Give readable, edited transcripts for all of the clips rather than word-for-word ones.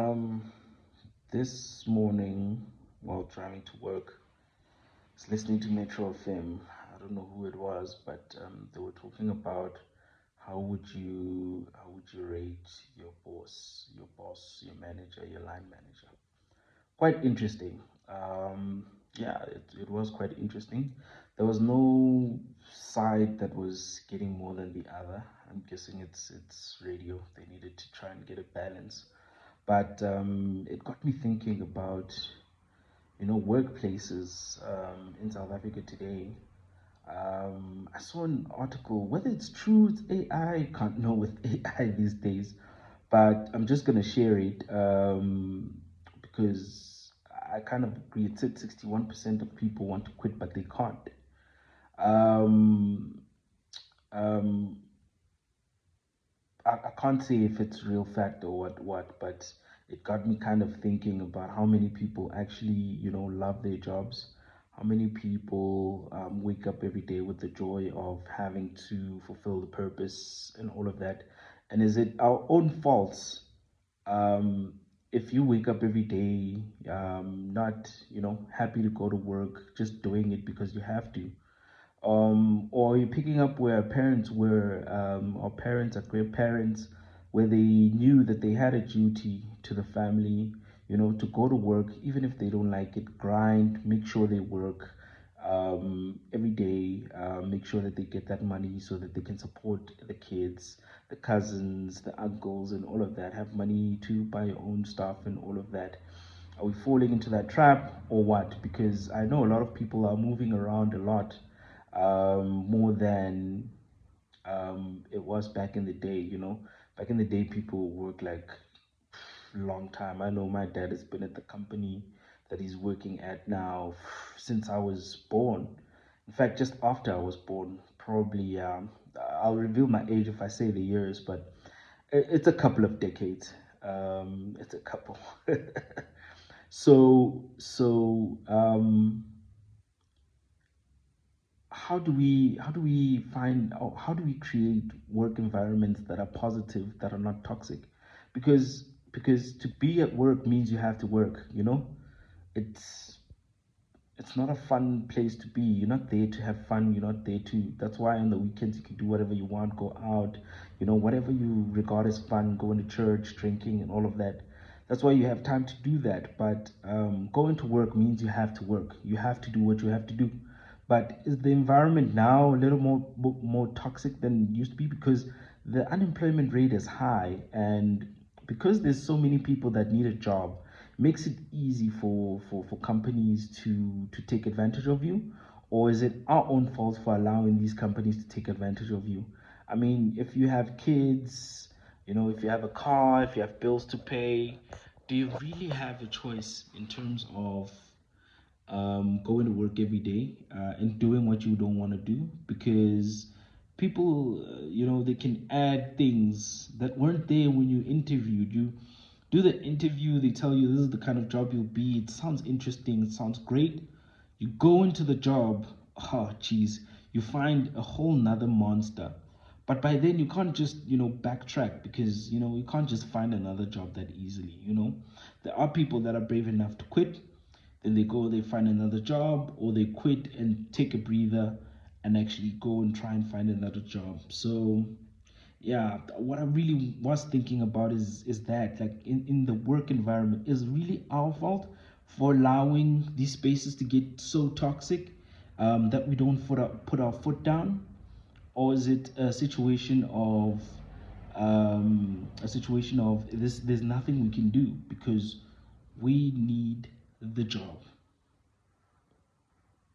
Um, this morning while driving to work, I was listening to Metro FM. I don't know who it was, but they were talking about how would you rate your manager, your line manager. Quite interesting. Yeah, it was quite interesting. There was no side that was getting more than the other. I'm guessing it's radio. They needed to try and get a balance. But it got me thinking about workplaces in South Africa today. I saw an article, whether it's true, it's AI, can't know with AI these days, but I'm just gonna share it because I kind of agree. It said 61% of people want to quit, but they can't. Um, um, I can't say if it's real fact or what, but it got me kind of thinking about how many people actually, love their jobs. How many people wake up every day with the joy of having to fulfill the purpose and all of that? And is it our own faults um, if you wake up every day not, happy to go to work, just doing it because you have to? Or you're picking up where parents were, or parents or grandparents, where they knew that they had a duty to the family, to go to work, even if they don't like it, grind, make sure they work every day, make sure that they get that money so that they can support the kids, the cousins, the uncles, and all of that, have money to buy your own stuff and all of that. Are we falling into that trap or what? Because I know a lot of people are moving around a lot, more than it was back in the day. Back in the day, people work like long time. I know my dad has been at the company that he's working at now since I was born. In fact, just after I was born, probably I'll reveal my age if I say the years, but it's a couple of decades. It's a couple. So how do we find, or how do we create work environments that are positive, that are not toxic? Because to be at work means you have to work. It's it's not a fun place to be. You're not there to have fun. You're not there to. That's why on the weekends you can do whatever you want, go out, whatever you regard as fun, going to church, drinking, and all of that. That's why you have time to do that. But going to work means you have to work. You have to do what you have to do. But is the environment now a little more toxic than it used to be? Because the unemployment rate is high, and because there's so many people that need a job, makes it easy for companies to take advantage of you? Or is it our own fault for allowing these companies to take advantage of you? I mean, if you have kids, if you have a car, if you have bills to pay, do you really have a choice in terms of going to work every day and doing what you don't want to do? Because people, they can add things that weren't there when you interviewed. You do the interview, they tell you this is the kind of job you'll be. It sounds interesting, it sounds great. You go into the job, oh geez, you find a whole nother monster. But by then you can't just, backtrack, because you can't just find another job that easily. There are people that are brave enough to quit, then they go, they find another job, or they quit and take a breather and actually go and try and find another job. So yeah, what I really was thinking about is that, like, in the work environment, is really our fault for allowing these spaces to get so toxic, that we don't put our foot down? Or is it a situation of this, there's nothing we can do because we need the job?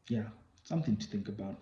Yeah, something to think about.